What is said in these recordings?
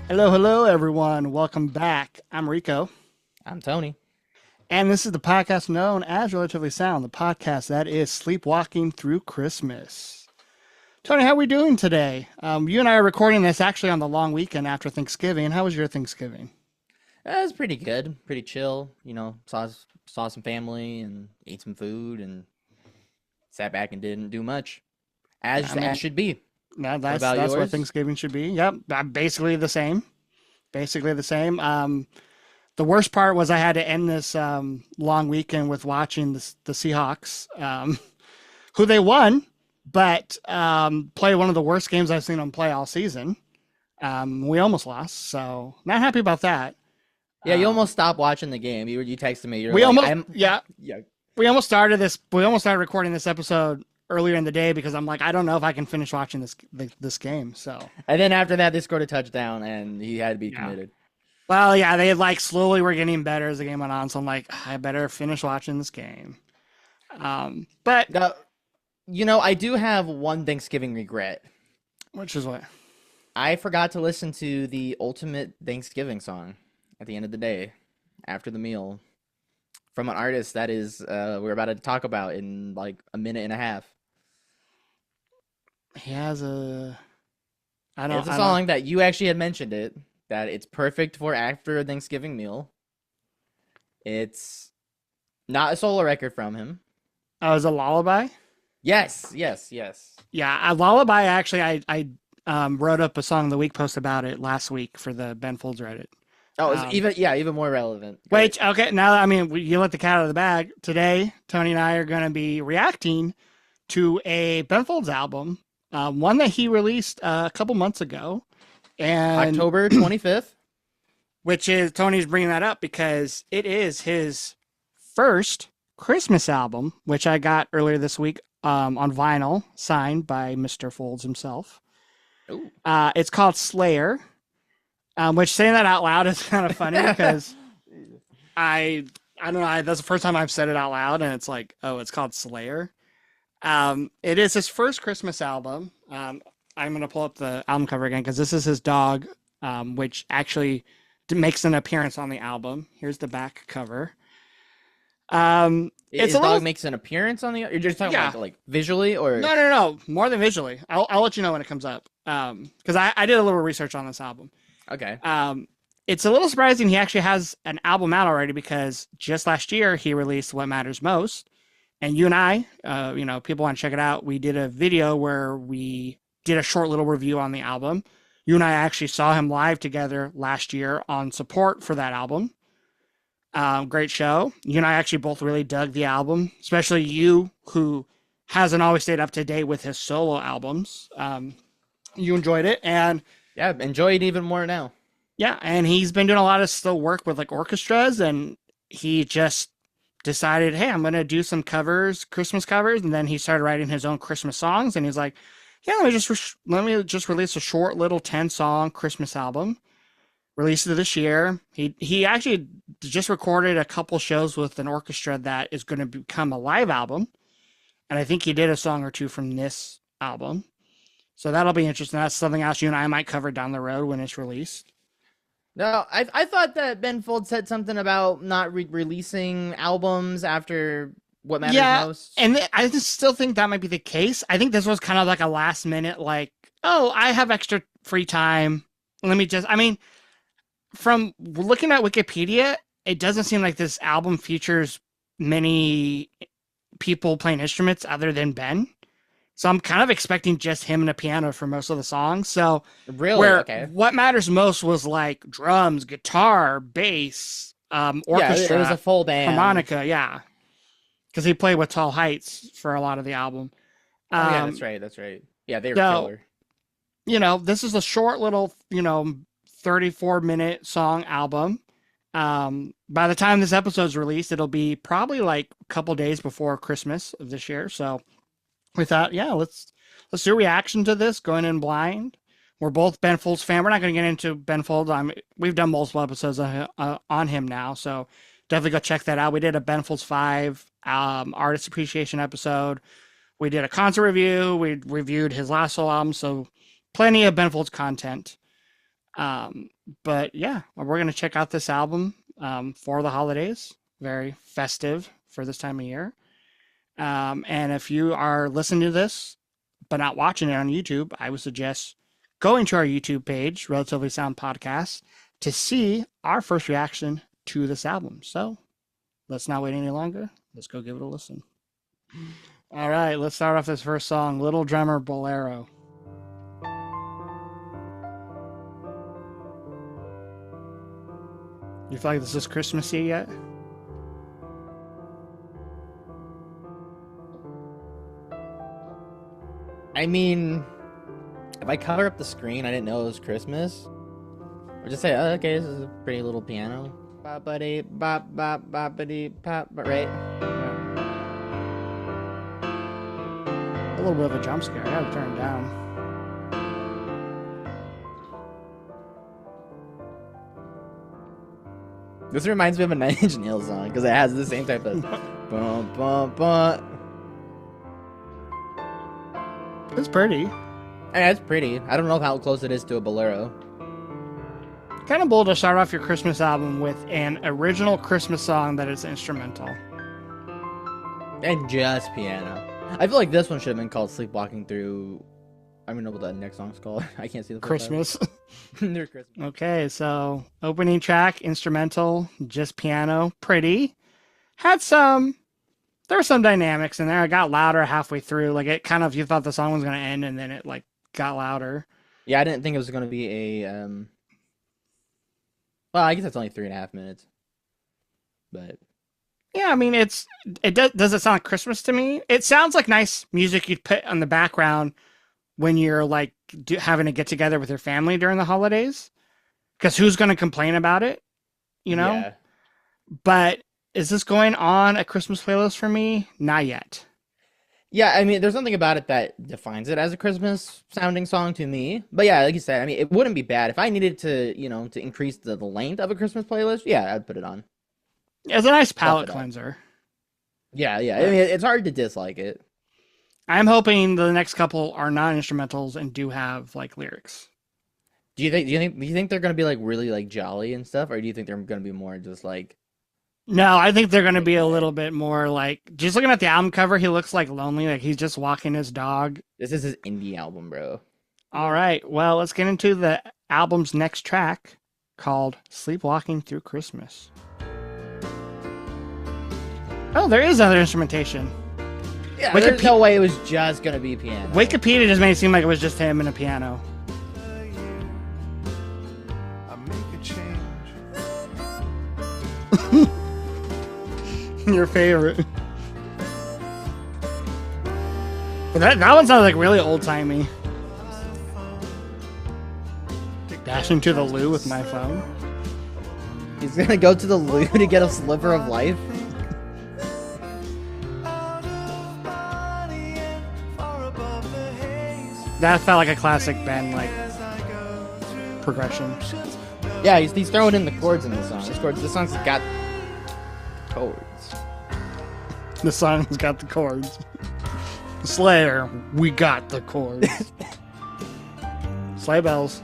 Hello, hello, everyone. Welcome back. I'm Rico, I'm Tony. and this is the podcast known as Relatively Sound, the podcast that is sleepwalking through Christmas. Tony, how are we doing today? You and I are recording this actually on the long weekend after Thanksgiving. How was your Thanksgiving? It was pretty good, pretty chill. Saw some family and ate some food and sat back and didn't do much, I as mean, should be. that, What that's about that's what yours? Thanksgiving should be. Yep, basically the same. Basically the same. The worst part was I had to end this long weekend with watching the Seahawks, who they won, but played one of the worst games I've seen them play all season. We almost lost, so not happy about that. Yeah, you Um, almost stopped watching the game. You texted me. You're we like, almost, I'm. yeah, Yeah. we almost started this. We almost started recording this episode earlier in the day because I'm like, I don't know if I can finish watching this game. So And then after that, they scored a touchdown, and he had to be yeah. committed. Well, yeah, they like slowly were getting better as the game went on. So I'm like, I better finish watching this game. But Now, I do have one Thanksgiving regret. which is what? I forgot to listen to the ultimate Thanksgiving song at the end of the day, after the meal, from an artist that is we're about to talk about in like a minute and a half. He has a. I don't. It's a I don't. song that you actually had mentioned it, that it's perfect for after a Thanksgiving meal. It's not a solo record from him. Oh, is a lullaby? Yes, yes, yes. Yeah, a lullaby. Actually, I wrote up a song of the week post about it last week for the Ben Folds Reddit. Oh, it's Um, even more relevant. Great. Wait, okay. Now, I mean, you let the cat out of the bag. Today, Tony and I are going to be reacting to a Ben Folds album, one that he released a couple months ago, and October 25th. which is Tony's bringing that up because it is his first Christmas album, which I got earlier this week on vinyl, signed by Mr. Folds himself. Ooh. It's called Sleigher, which saying that out loud is kind of funny because I don't know. That's the first time I've said it out loud, and it's like, oh, it's called Slayer. It is his first Christmas album. I'm gonna pull up the album cover again because this is his dog, which actually makes an appearance on the album. Here's the back cover. It's His a dog little, makes an appearance on the. You're just talking yeah. like visually, or No, more than visually. I'll let you know when it comes up. Because I did a little research on this album. okay. It's a little surprising he actually has an album out already because just last year he released What Matters Most. And you and I, people want to check it out. We did a video where we did a short little review on the album. You and I actually saw him live together last year on support for that album. Great show. You and I actually both really dug the album, especially you, who hasn't always stayed up to date with his solo albums. You enjoyed it, and Yeah, enjoy it even more now. yeah, and he's been doing a lot of still work with like orchestras, and he just decided, hey, I'm gonna do some covers, Christmas covers, and then he started writing his own Christmas songs, and he's like, yeah, let me just release a short little 10-song Christmas album. Released it this year. He actually just recorded a couple shows with an orchestra that is going to become a live album, and I think he did a song or two from this album. So that'll be interesting. That's something else you and I might cover down the road when it's released. No, I thought that Ben Folds said something about not releasing albums after What Matters Yeah, Most. and I just still think that might be the case. I think this was kind of like a last minute, like, oh, I have extra free time. Let me just, I mean, from looking at Wikipedia, it doesn't seem like this album features many people playing instruments other than Ben. So I'm kind of expecting just him and a piano for most of the songs. So Really? where Okay. what matters most was like drums, guitar, bass, Yeah, it was a orchestra, full band. harmonica, yeah, because he played with Tall Heights for a lot of the album. Oh yeah, that's Um, right. That's right. Yeah, they were so killer. this is a short little 34-minute song album. By the time this episode's released, it'll be probably like a couple days before Christmas of this year. So we thought, yeah, let's do a reaction to this, going in blind. We're both Ben Folds fan. We're not going to get into Ben Folds. We've done multiple episodes on him now, so definitely go check that out. We did a Ben Folds 5 artist appreciation episode. We did a concert review. We reviewed his last solo album, so plenty of Ben Folds content. Um, but yeah, we're gonna check out this album for the holidays. Very festive for this time of year. And if you are listening to this but not watching it on YouTube, I would suggest going to our YouTube page, Relatively Sound Podcast, to see our first reaction to this album. So let's not wait any longer. Let's go give it a listen. All right, let's start off this first song, Little Drummer Bolero. You feel like this is Christmassy yet? I mean, if I cover up the screen, I didn't know it was Christmas. Or just say, oh, okay, this is a pretty little piano. Ba-ba-dee, ba-ba-ba-ba-dee, pop, right? A little bit of a jump scare. I gotta turn it down. This reminds me of a Nine Inch Nails song because it has the same type of bum bum bum. It's pretty. I mean, it's pretty. I don't know how close it is to a bolero. Kind of bold to start off your Christmas album with an original Christmas song that is instrumental. And just piano. I feel like this one should have been called Sleepwalking Through. I don't know what that next song's called. I can't see the Christmas. They're Christmas. Okay, so opening track, instrumental, just piano, pretty. Had some, there were some dynamics in there. It got louder halfway through. Like it kind of, you thought the song was going to end and then it like got louder. Yeah, I didn't think it was going to be a, well, I guess it's only 3.5 minutes. But yeah, I mean, it does it sound like Christmas to me? It sounds like nice music you'd put on the background when you're like having to get together with your family during the holidays. Because who's going to complain about it? You know? yeah. But is this going on a Christmas playlist for me? Not yet. Yeah, I mean, there's something about it that defines it as a Christmas sounding song to me. But yeah, like you said, I mean, it wouldn't be bad if I needed to, to increase the length of a Christmas playlist. Yeah, I'd put it on. It's a nice palate Buff it up. cleanser. Yeah, yeah. I mean, it's hard to dislike it. I'm hoping the next couple are not instrumentals and do have like lyrics. Do you think they're gonna be like really like jolly and stuff, or do you think they're gonna be more just like? No, I think they're going to be a little bit more like, just looking at the album cover, he looks like lonely, like he's just walking his dog. This is his indie album, bro. All right, well, let's get into the album's next track called Sleepwalking Through Christmas. Oh, there is other instrumentation. Yeah, there's no way it was just gonna be piano. Wikipedia just made it seem like it was just him and a piano. Your favorite. But that one sounds like really old timey. Dashing to the loo with my phone. He's gonna go to the loo to get a sliver of life. That felt like a classic Ben like progression. Yeah, he's throwing in the chords in the song. This song's got chords. The song's got the chords. Sleigher, we got the chords. Sleigh bells.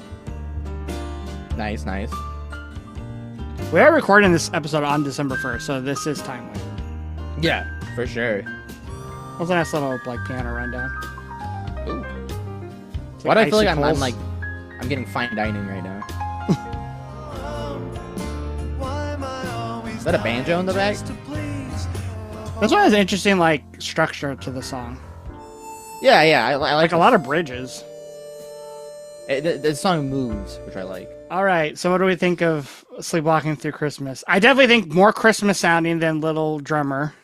Nice. We are recording this episode on December 1st, so this is timely. Yeah, for sure. That was a nice little like piano rundown. Ooh. It's Why do I feel like I'm icicles. like I'm getting fine dining right now? Is that a banjo in the back? This one has an interesting like structure to the song. Yeah, I like Like a lot of bridges. the song moves, which I like. All right, so what do we think of Sleepwalking Through Christmas? I definitely think more Christmas sounding than Little Drummer.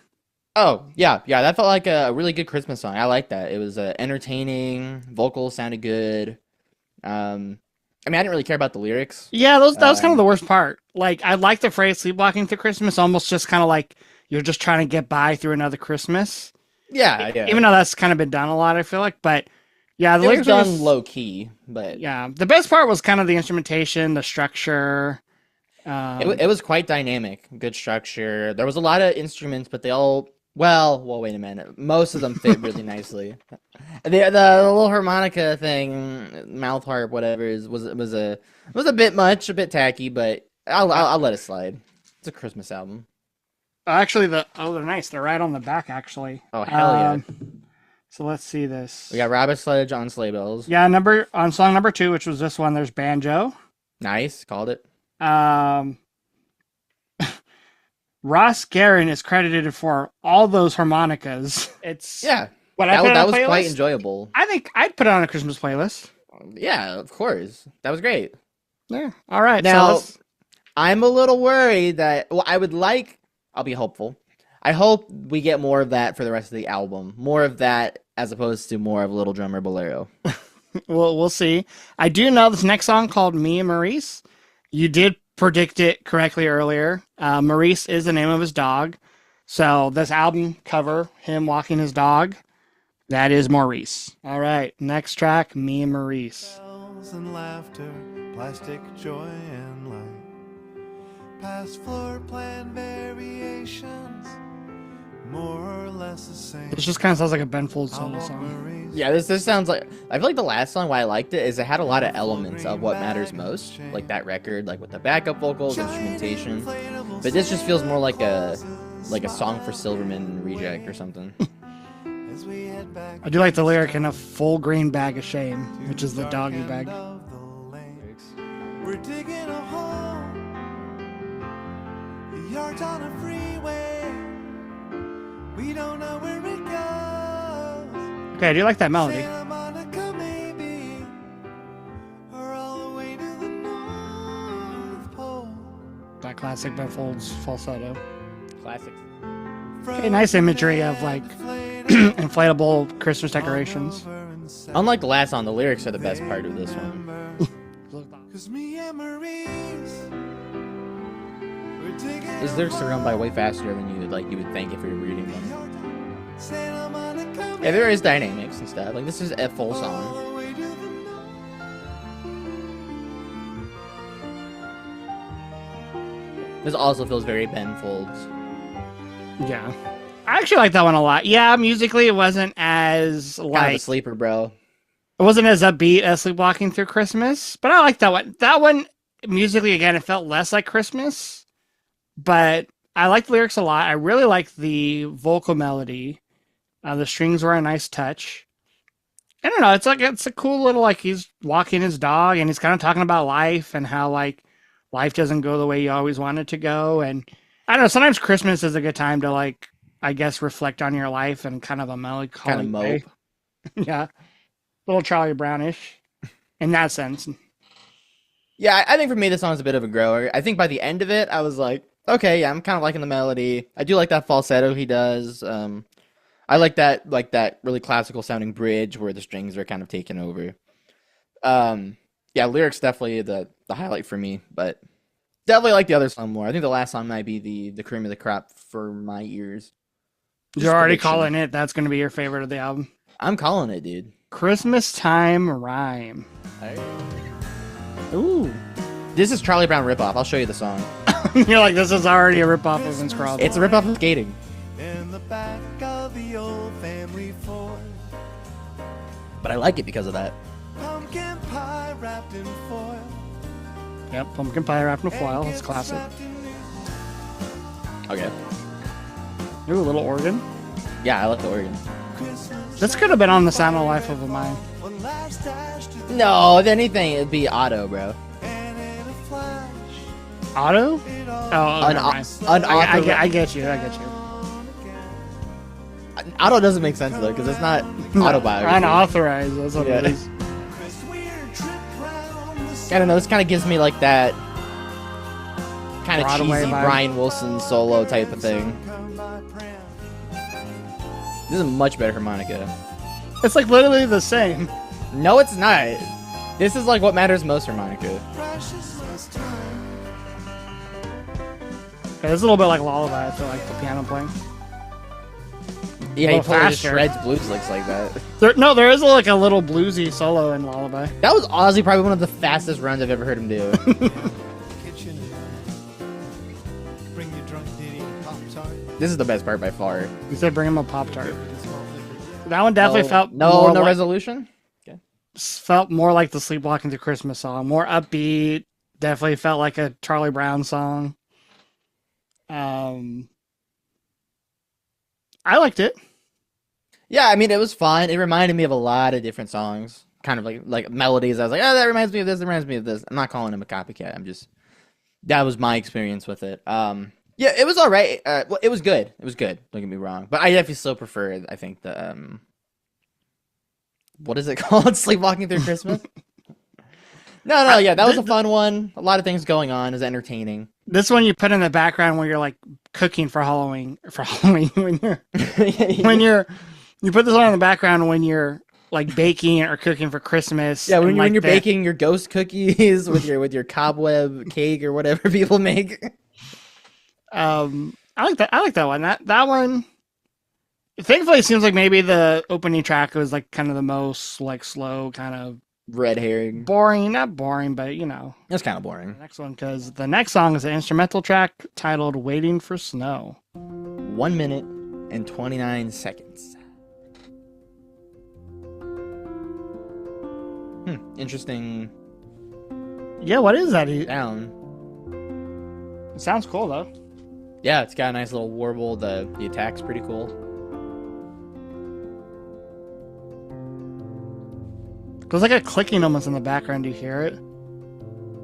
Oh, yeah, that felt like a really good Christmas song. I like that. It was entertaining, vocals sounded good. I mean, I didn't really care about the lyrics. Yeah, that was kind of the worst part. Like, I like the phrase "sleepwalking through Christmas," almost just kind of like you're just trying to get by through another Christmas. Yeah. Even though that's kind of been done a lot, I feel like. But yeah, the It was lyrics were done just, low key, but yeah, the best part was kind of the instrumentation, the structure. it was quite dynamic. Good structure. There was a lot of instruments, but they all Well, wait a minute. Most of them fit really nicely. The little harmonica thing, mouth harp, whatever, was a bit much, a bit tacky, but I'll let it slide. It's a Christmas album. Actually, they're nice. They're right on the back, actually. Oh hell yeah! So let's see this. We got Rabbit Sledge on Sleigh Bells. Yeah, on song number 2, which was this one. There's banjo. Nice, called it. Um, Ross Guerin is credited for all those harmonicas. It's Yeah, what I put on that a was quite playlist? enjoyable. I think I'd put it on a Christmas playlist. Yeah, of course, that was great. Yeah. All right. Now, So I'm a little worried that, well, I'll be hopeful. I hope we get more of that for the rest of the album. More of that as opposed to more of Little Drummer Bolero. we'll see. I do know this next song called "Me and Maurice." You did predict it correctly earlier. Maurice is the name of his dog. So this album cover, him walking his dog, that is Maurice. All right, next track, "Me and Maurice." Bells and laughter, plastic joy and light. Past floor plan variations, more or less the same. This just kind of sounds like a Ben Folds solo song. Yeah, this sounds like, I feel like the last song, why I liked it is it had a lot of elements of what matters most, like that record, like with the backup vocals, instrumentation. But this just feels more like a song for Silverman Reject or something. I do like the lyric "in a full green bag of shame," which is the doggy bag. We're digging a hole. The yard's on a freeway. We don't know where it goes. Okay, I do like that melody. Santa Monica maybe, or all the way to the North Pole. That classic Ben Folds falsetto. Classic. Okay, nice imagery of like inflatable Christmas decorations. Unlike the last song, the lyrics are the best part of this one. 'Cause me and Maurice, we're digging These lyrics are run by way faster than you would think if you were reading them. Santa Monica Yeah, there is dynamics and stuff. Like, this is a full all song. the way to the North. This also feels very Ben Folds. Yeah. I actually like that one a lot. Yeah, musically it wasn't as Kind of a like sleeper, bro. it wasn't as upbeat as Sleepwalking Through Christmas, but I like that one. That one musically again it felt less like Christmas, but I like the lyrics a lot. I really like the vocal melody. The strings were a nice touch. I don't know, it's a cool little like he's walking his dog and he's kind of talking about life and how like life doesn't go the way you always want it to go, and I don't know, sometimes Christmas is a good time to like I guess reflect on your life in kind of a melancholy Kind of way. mope. Yeah. Little Charlie Brownish in that sense. Yeah, I think for me this song's a bit of a grower. I think by the end of it, I was like, okay, yeah, I'm kind of liking the melody. I do like that falsetto he does. I like that really classical sounding bridge where the strings are kind of taken over. Yeah, lyrics definitely the highlight for me, but definitely like the other song more. I think the last song might be the cream of the crop for my ears. You're already prediction. calling it. That's going to be your favorite of the album. I'm calling it, dude. Christmas Time Rhyme. Ooh. This is Charlie Brown ripoff. I'll show you the song. You're like, this is already a ripoff of Vince Crosby. It's a ripoff of Skating. In the back of the old family Ford, But I like it because of that. pumpkin pie wrapped in foil. Yep, pumpkin pie wrapped in foil. It's classic. Okay. Ooh, a little organ. Yeah, I like the organ. This could have been on the Sound of Life of a Mind. No, if anything, it'd be Otto, bro. Otto? Oh, never mind. I get you. Otto doesn't make sense though, because it's not autobiography. Unauthorized. That's what it Yeah. is. I don't know. This kind of gives me like that kind of Broadway cheesy vibe. Brian Wilson solo type of thing. This is a much better harmonica. It's like literally the same. No, it's not. This is like what matters most harmonica. Okay, it's a little bit like Lullaby. I feel like the piano playing. Yeah, he little totally just faster. shreds blues licks like that. There is like a little bluesy solo in Lullaby. That was honestly probably one of the fastest runs I've ever heard him do. Kitchen. Bring your drunk ditty Pop-Tart. This is the best part by far. You said bring him a Pop-Tart. That one definitely felt no more like, resolution. felt more like the Sleepwalking Through Christmas song. More upbeat. Definitely felt like a Charlie Brown song. I liked it. Yeah, I mean, it was fun. It reminded me of a lot of different songs, kind of like melodies. I was like, oh, that reminds me of this. That reminds me of this. I'm not calling him a copycat. I'm just that was my experience with it. Yeah, it was all right. Well, it was good. It was good. Don't get me wrong, but I definitely still prefer. I think the what is it called? Sleepwalking Through Christmas. No, yeah, that was a fun one. A lot of things going on. It was entertaining. This one you put in the background when you're like cooking for Halloween. For Halloween, you put this on in the background when you're like baking or cooking for Christmas. Yeah, when like you're baking your ghost cookies with your cobweb cake or whatever people make. I like that. I like that one. That one. Thankfully, it seems like maybe the opening track was like kind of the most like slow, kind of Red herring. boring. Not boring, but you know. That's kind of boring. The next one, because the next song is an instrumental track titled "Waiting for Snow." 1 minute and 29 seconds. Interesting Yeah, what is that? sound. It sounds cool though. Yeah, it's got a nice little warble. The attack's pretty cool. There's like a clicking almost in the background. Do you hear it?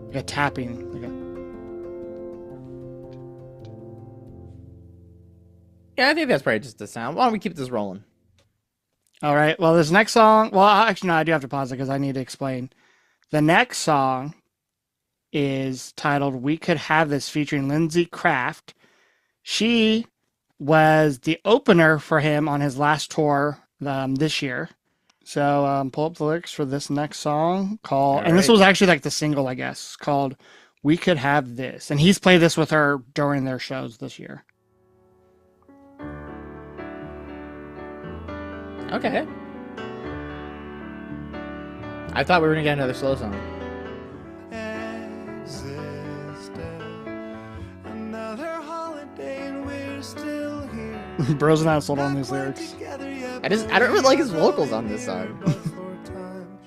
Like a tapping. Yeah, I think that's probably just the sound. Why don't we keep this rolling? All right. Well, this next song. Well, actually, no, I do have to pause it because I need to explain. The next song is titled "We Could Have This," featuring Lindsay Kraft. She was the opener for him on his last tour this year. So pull up the lyrics for this next song called, and this was actually like the single, I guess, called "We Could Have This," and he's played this with her during their shows this year. Okay. I thought we were gonna get another slow song. Another holiday and we're still here. Bro's not sold on these lyrics. I don't really like his vocals on this song.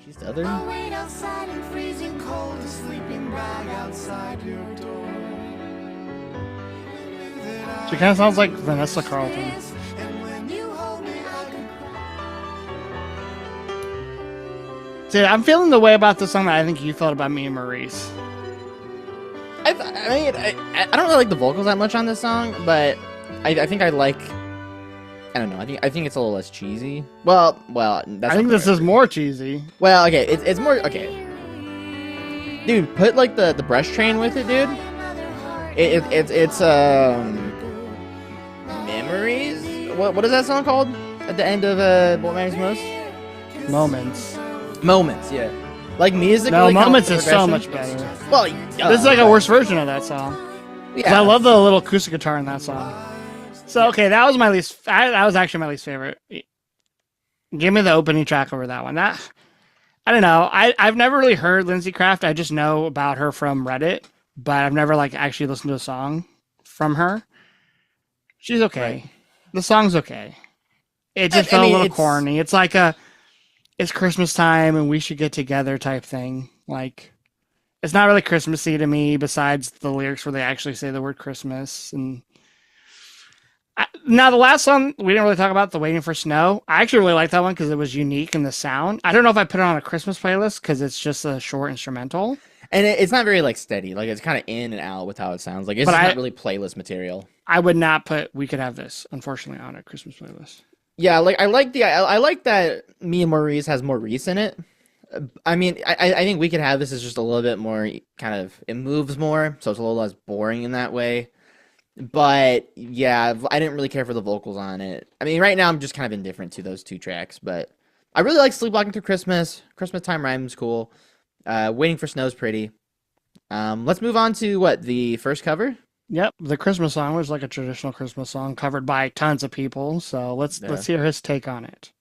She's the other. I'll wait outside in freezing cold, a sleeping bag outside your door. She kind of sounds like Vanessa Carlton. And when you hold me, I can Dude, I'm feeling the way about this song that I think you felt about me and Maurice. I don't really like the vocals that much on this song, but I think I like. I don't know. I think it's a little less cheesy. Well, that's. I think this is more cheesy. Well, okay, it's more okay. Dude, put like the brush train with it, dude. It's memories. What is that song called? At the end of What Matters Most? Moments, yeah. Like music. No, really Moments is so progression. much better. Well, This is like a worse version of that song. 'Cause yeah. I love the little acoustic guitar in that song. So okay, that was my least. That was actually my least favorite. Give me the opening track over that one. I don't know. I've never really heard Lindsay Kraft. I just know about her from Reddit, but I've never like actually listened to a song from her. She's okay. Right. The song's okay. It just felt a little corny. It's like it's Christmas time and we should get together type thing. Like, it's not really Christmassy to me. Besides the lyrics where they actually say the word Christmas. And now the last song we didn't really talk about, the "Waiting for Snow." I actually really like that one because it was unique in the sound. I don't know if I put it on a Christmas playlist because it's just a short instrumental. And it's not very like steady. Like it's kind of in and out with how it sounds. Like it's not really playlist material. I would not put "We Could Have This," unfortunately, on a Christmas playlist. Yeah, like I like that Me and Maurice has Maurice in it. I mean, I think We Could Have This is just a little bit more kind of, it moves more, so it's a little less boring in that way. But yeah, I didn't really care for the vocals on it. I mean, right now I'm just kind of indifferent to those two tracks, but I really like Sleepwalking Through Christmas. Christmas Time Rhyme's cool. Waiting for Snow's pretty. Let's move on to the first cover? Yep, the Christmas song was like a traditional Christmas song covered by tons of people. So let's hear his take on it.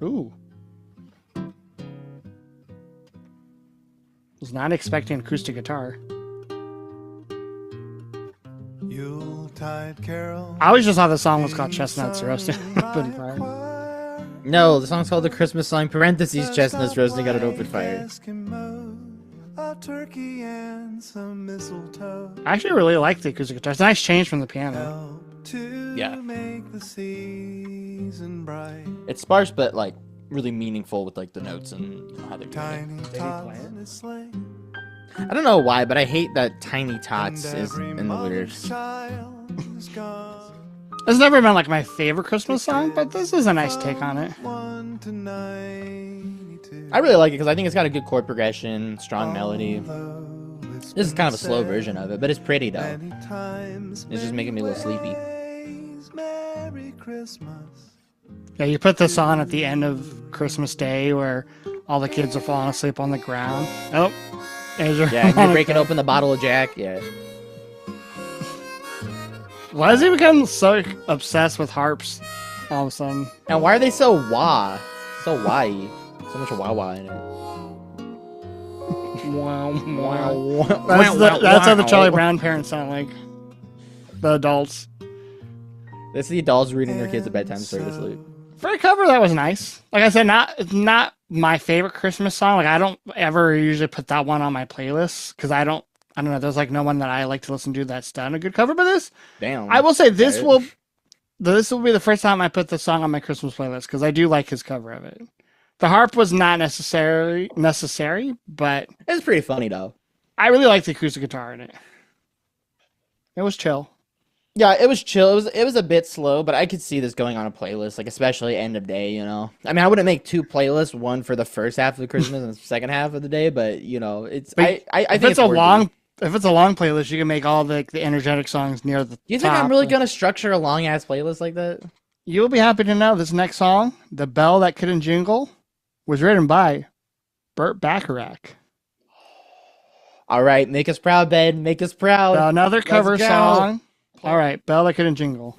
Ooh. Was not expecting acoustic guitar. You Yuletide carol. I always just thought the song was called Chestnuts Roasting Open Fire. No, the song's called the Christmas song. Parentheses, chestnuts roasting on an open fire. A turkey and some mistletoe. I actually really like the acoustic guitar. It's a nice change from the piano. Help to Yeah. make the season bright. It's sparse, but like really meaningful with like the notes and how they're doing Tiny tots in a sleigh. it. I don't know why, but I hate that Tiny Tots And is every in the mother's lyrics. child is gone. It's never been like my favorite Christmas song, but this is a nice take on it. 1 to 92. I really like it because I think it's got a good chord progression, strong melody. Although it's This is kind of a been slow said version of it, but it's pretty though. many times, It's just making me a little sleepy. ways, Merry Christmas. Yeah, you put this on at the end of Christmas Day where all the kids are falling asleep on the ground. Oh, there's your Yeah, and you're breaking open the bottle of Jack. Yeah. Why has he become so obsessed with harps all of a sudden? And why are they so wah? So wah-y. So much wah-wah in it. Wow, wow. Wow. That's how the Charlie Brown parents sound like. The adults. This is the adults reading their kids a bedtime story to sleep. For a cover, that was nice. Like I said, it's not my favorite Christmas song. Like I don't ever usually put that one on my playlist because I don't know. There's like no one that I like to listen to that's done a good cover. But this, Damn. I will say, this Okay. will be the first time I put the song on my Christmas playlist because I do like his cover of it. The harp was not necessary, but It's pretty funny though. I really like the acoustic guitar in it. It was chill. Yeah, it was chill. It was a bit slow, but I could see this going on a playlist, like especially end of day, you know. I mean, I wouldn't make two playlists, one for the first half of Christmas and the second half of the day, but you know, it's But I If think it's a worthy. long playlist, you can make all the energetic songs near the Do you think I'm top. really gonna structure a long ass playlist like that? You'll be happy to know this next song, "The Bell That Couldn't Jingle," was written by Burt Bacharach. All right, make us proud, Ben. Make us proud. So another cover go. song. All right, "Bell That Couldn't Jingle."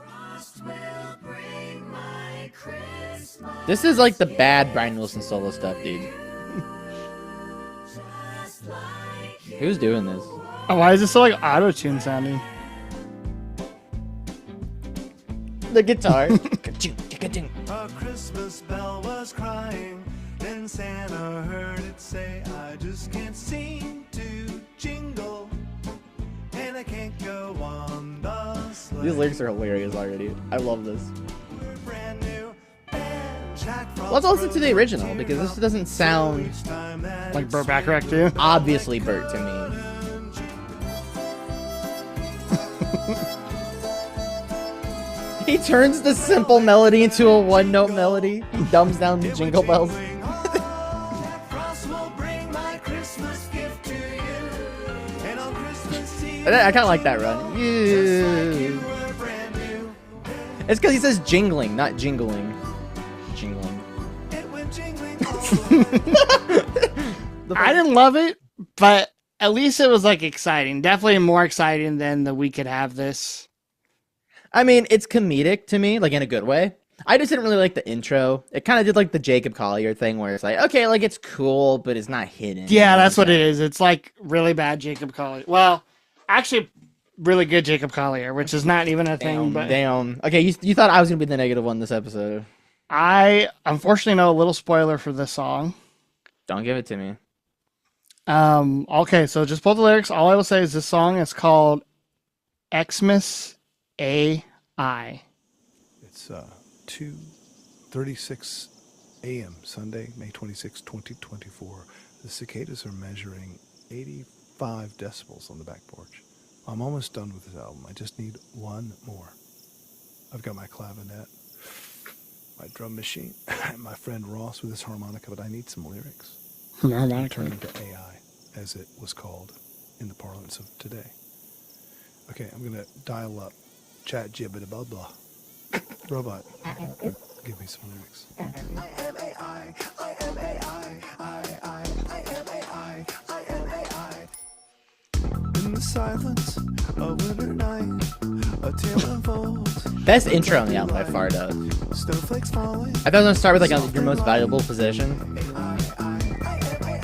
This is like the bad Brian Wilson solo stuff, dude. Who's doing this? Oh, why is it so like auto-tune sounding? The guitar. A Christmas bell was crying, then Santa heard it say, I just can't seem to jingle, and I can't go on the sleigh. These lyrics are hilarious already. I love this. Brand new band, Jack Frost Let's listen to the wrote original cheer because this up doesn't sound each time that Like it Burt Bacharach too? obviously Burt to me. He turns the simple melody into a one-note melody. He dumbs down the jingle bells. Jack Frost will bring my Christmas gift to you, and on Christmas Eve, I kind of like that run. you Yeah. were brand new. It's because he says jingling, not jingling. Jingling. It went jingling. I didn't love it, but at least it was like exciting. Definitely more exciting than the "We Could Have This." I mean, it's comedic to me, like in a good way. I just didn't really like the intro. It kind of did like the Jacob Collier thing where it's like, okay, like it's cool, but it's not hidden. Yeah, that's what it is. It's like really bad Jacob Collier. Well, actually, really good Jacob Collier, which is not even a thing. Damn, But damn. Okay, you thought I was gonna be the negative one this episode. I unfortunately know a little spoiler for this song. Don't give it to me. Okay, so just pull the lyrics. All I will say is this song is called Xmas AI. It's 2:36 a.m. Sunday, May 26, 2024. The cicadas are measuring 85 decibels on the back porch. I'm almost done with this album. I just need one more. I've got my clavinet, my drum machine, and my friend Ross with his harmonica, but I need some lyrics. Turn into AI, as it was called in the parlance of today. Okay, I'm going to dial up Chat Jibbit blah blah. Robot, give me some lyrics. I am AI, I am AI, I am AI, I am AI. In the silence of winter night, a tale unfolds. Best intro on the album by far, though. Snowflakes falling. I thought I was gonna start with like your most valuable possession.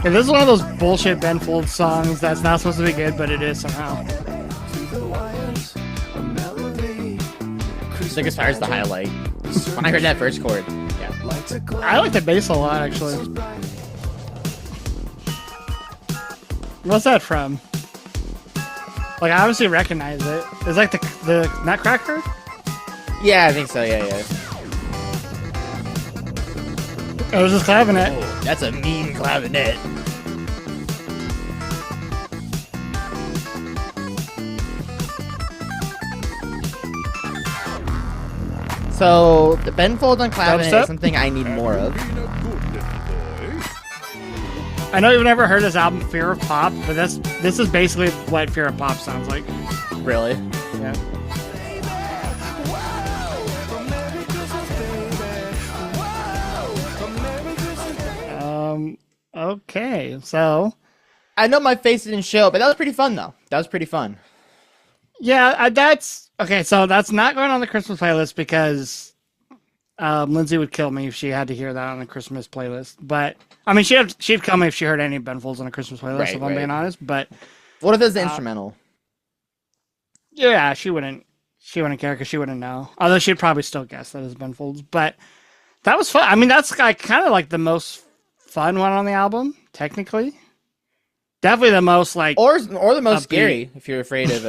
Yeah, this is one of those bullshit Ben Folds songs that's not supposed to be good, but it is somehow. To the wires, a melody. the guitar is the highlight. When I heard that first chord, yeah. I like the bass a lot, actually. What's that from? Like, I obviously recognize it. It's like the Nutcracker? Yeah, I think so. Yeah. I was just clavinet. Oh, that's a mean clavinet. So the bend folds on clavinet Dubstep? is something I need more of. I know you've never heard his album Fear of Pop, but this is basically what Fear of Pop sounds like. Really? Yeah. Okay, so I know my face didn't show, but that was pretty fun though. That was pretty fun. yeah, that's okay. So that's not going on the Christmas playlist because Lindsay would kill me if she had to hear that on the Christmas playlist. But I mean, she'd kill me if she heard any Ben Folds on a Christmas playlist. Right, if I'm being honest, but What if it's the instrumental? yeah, she wouldn't care because she wouldn't know. Although she'd probably still guess that is Ben Folds. But that was fun. I mean, that's like kind of like the most fun one on the album, technically. Definitely the most like Or the most upbeat. scary if you're afraid of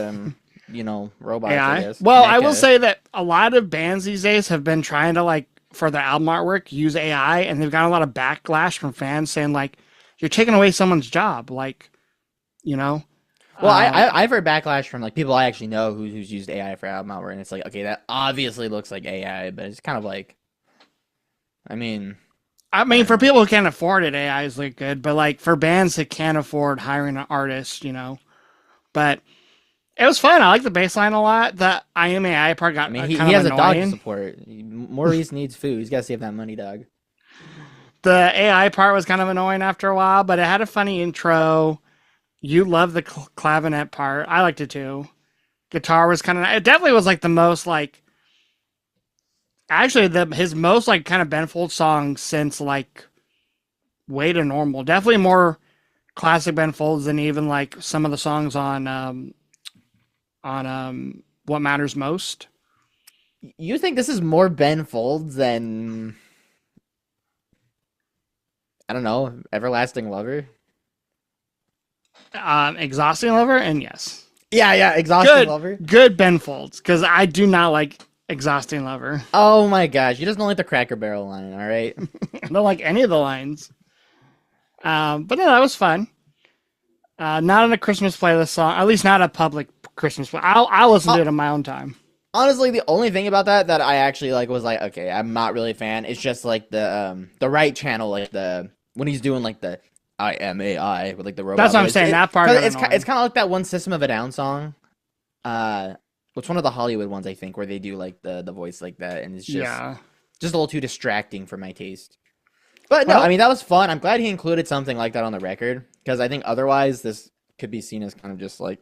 robots. I AI. guess. Well, I will Mecha. say that a lot of bands these days have been trying to like for their album artwork use AI, and they've got a lot of backlash from fans saying like you're taking away someone's job, like you know. Well, I've heard backlash from like people I actually know who's used AI for album artwork, and it's like, okay, that obviously looks like AI, but it's kind of like, I mean, for people who can't afford it, AI is like good, but like for bands that can't afford hiring an artist, But it was fun. I like the bass line a lot. The I am AI part got he kind has of a dog to annoying. support. Maurice needs food. He's got to save that money, dog. The AI part was kind of annoying after a while, but it had a funny intro. You love the clavinet part. I liked it too. Guitar was kind of. It definitely was like the most like. Actually, his most like kind of Ben Folds song since like Way to Normal. Definitely more classic Ben Folds than even like some of the songs on What Matters Most. You think this is more Ben Folds than, I don't know, Everlasting Lover? Exhausting Lover, and yes, Yeah, Exhausting Lover. good Ben Folds, because I do not like Exhausting Lover. Oh my gosh, you just don't like the Cracker Barrel line, all right? I don't like any of the lines. But no, that was fun. Not on a Christmas playlist song, at least not a public Christmas. I'll listen to it on my own time. Honestly, the only thing about that I actually like was like, okay, I'm not really a fan. It's just like the right channel, like when he's doing like the I am AI with like the robot. That's what I'm voice. saying. That part It's got kind of like that one System of a Down song. It's one of the Hollywood ones, I think, where they do like the voice like that, and it's just yeah. just a little too distracting for my taste. But no, Well- I mean that was fun. I'm glad he included something like that on the record because I think otherwise this could be seen as kind of just like,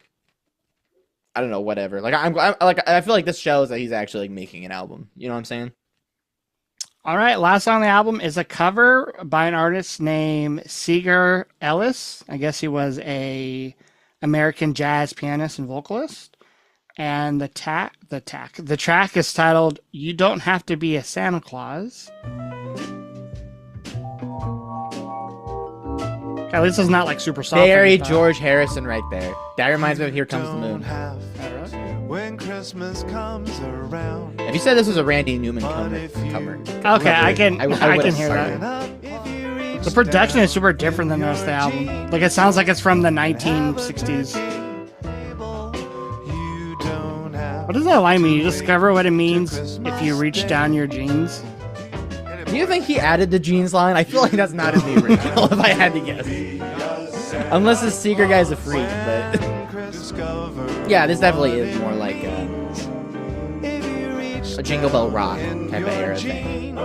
I don't know, whatever. Like I feel like this shows that he's actually like making an album. You know what I'm saying? All right, last song on the album is a cover by an artist named Seeger Ellis. I guess he was a American jazz pianist and vocalist. And the track is titled "You Don't Have to Be a Santa Claus." At least it's not like super soft. Very George Harrison right there. That reminds me of Here Comes the Moon. When Christmas comes around. If you said this was a Randy Newman cover. Okay, I can would've hear started. that. The production is super different than the rest of the album. Like it sounds like it's from the 1960s. What does that line mean? You discover what it means if you reach down your jeans. Do you think he added the jeans line? I feel like that's not in the original, if I had to guess. Unless this Seeger guy's a freak, but... yeah, this definitely is more like a Jingle Bell Rock type of era thing.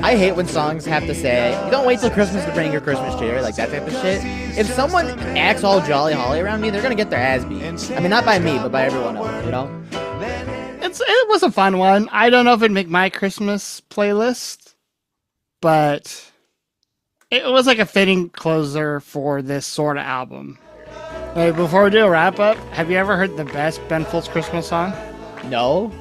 I hate when songs have to say, you don't wait till Christmas to bring your Christmas cheer, like that type of shit. If someone acts all jolly holly around me, they're gonna get their ass beat. I mean, not by me, but by everyone else, you know? It was a fun one. I don't know if it'd make my Christmas playlist, but it was like a fitting closer for this sort of album. Hey, before we do a wrap up, have you ever heard the best Ben Folds Christmas song? No?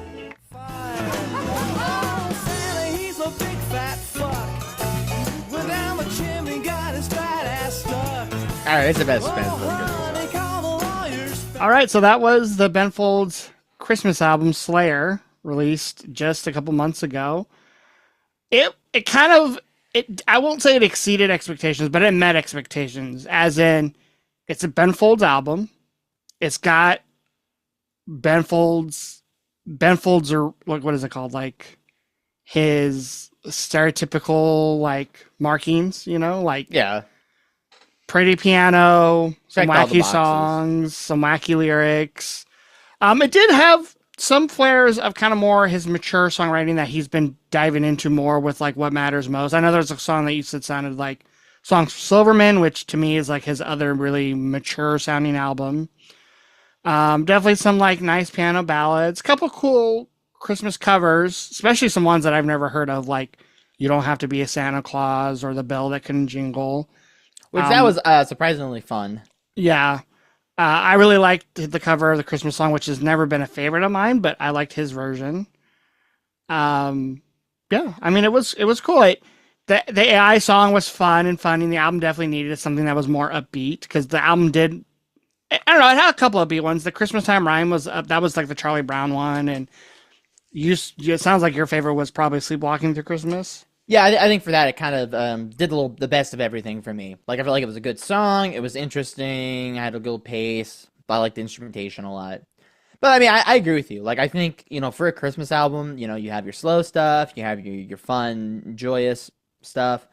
All right, it's the best Christmas song. All right, so that was the Ben Folds Christmas album Sleigher, released just a couple months ago. It kind of I won't say it exceeded expectations, but it met expectations. As in, it's a Ben Folds album. It's got Ben Folds. Ben Folds are like, what is it called? Like his stereotypical like markings, like Yeah. pretty piano, some Checked all the wacky boxes. songs, some wacky lyrics. It did have some flares of kind of more his mature songwriting that he's been diving into more with like What Matters Most. I know there's a song that you said sounded like Songs for Silverman, which to me is like his other really mature sounding album. Definitely some like nice piano ballads, couple cool Christmas covers, especially some ones that I've never heard of, like You Don't Have to Be a Santa Claus or The Bell That Can Jingle. Which that was surprisingly fun. Yeah. I really liked the cover of the Christmas song, which has never been a favorite of mine, but I liked his version. Yeah, I mean, it was cool. The AI song was fun and funny. The album definitely needed something that was more upbeat because the album did. I don't know. It had a couple of upbeat ones. The Christmas Time Rhyme was that was like the Charlie Brown one, and it sounds like your favorite was probably Sleepwalking Through Christmas. Yeah, I think for that it kind of did the best of everything for me. Like I felt like it was a good song. It was interesting. I had a good pace. But I liked the instrumentation a lot. But I mean, I agree with you. Like I think for a Christmas album, you have your slow stuff, you have your fun, joyous stuff.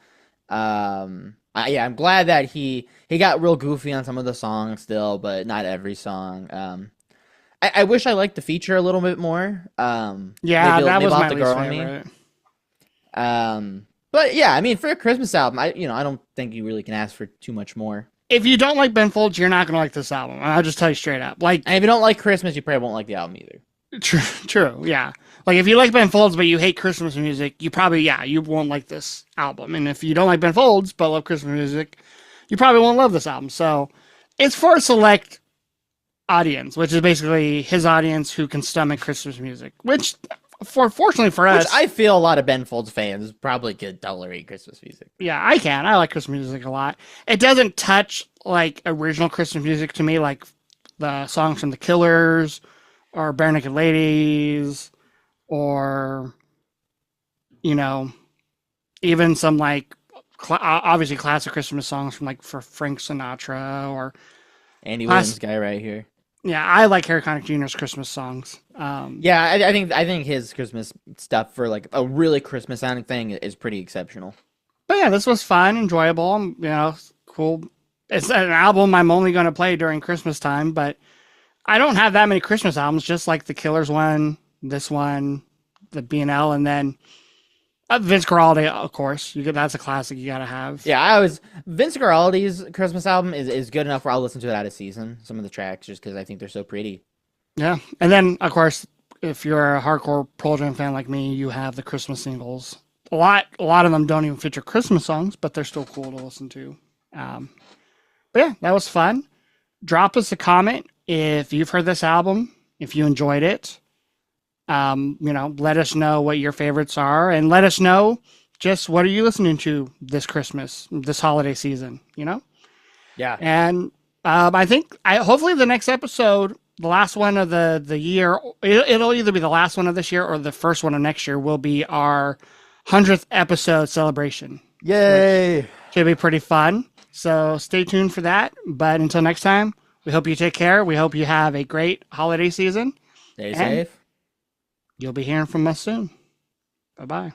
Yeah, I'm glad that he got real goofy on some of the songs still, but not every song. I wish I liked the feature a little bit more. Yeah, that was I'll my have to least grow on me. favorite. But yeah, I mean, for a Christmas album, I don't think you really can ask for too much more. If you don't like Ben Folds, you're not gonna like this album. I'll just tell you straight up. Like, And if you don't like Christmas, you probably won't like the album either. true, yeah. Like if you like Ben Folds but you hate Christmas music, you probably you won't like this album. And if you don't like Ben Folds but love Christmas music, you probably won't love this album. So it's for a select audience, which is basically his audience who can stomach Christmas music. Which, fortunately for us, Which I feel a lot of Ben Folds fans probably could tolerate Christmas music. yeah, I can. I like Christmas music a lot. It doesn't touch like original Christmas music to me, like the songs from The Killers or Bare Naked Ladies, or even some like obviously classic Christmas songs from like for Frank Sinatra or Andy Williams guy right here. yeah, I like Harry Connick Jr.'s Christmas songs. Yeah, I think his Christmas stuff for like a really Christmas sounding thing is pretty exceptional. But yeah, this was fun, enjoyable, cool. It's an album I'm only going to play during Christmas time, but I don't have that many Christmas albums, just like the Killers one, this one, the B&L, and then Vince Guaraldi, of course. That's a classic you got to have. Yeah, Vince Guaraldi's Christmas album is good enough where I'll listen to it out of season. Some of the tracks, just because I think they're so pretty. Yeah, and then of course, if you're a hardcore Pearl Jam fan like me, you have the Christmas singles. A lot of them don't even feature Christmas songs, but they're still cool to listen to. But yeah, that was fun. Drop us a comment if you've heard this album, if you enjoyed it. Let us know what your favorites are, and let us know just what are you listening to this Christmas, this holiday season. Yeah. And I think hopefully the next episode, the last one of the year, it'll either be the last one of this year or the first one of next year, will be our 100th episode celebration. Yay! Should be pretty fun. So stay tuned for that. But until next time, we hope you take care. We hope you have a great holiday season. Stay safe. You'll be hearing from us soon. Bye-bye.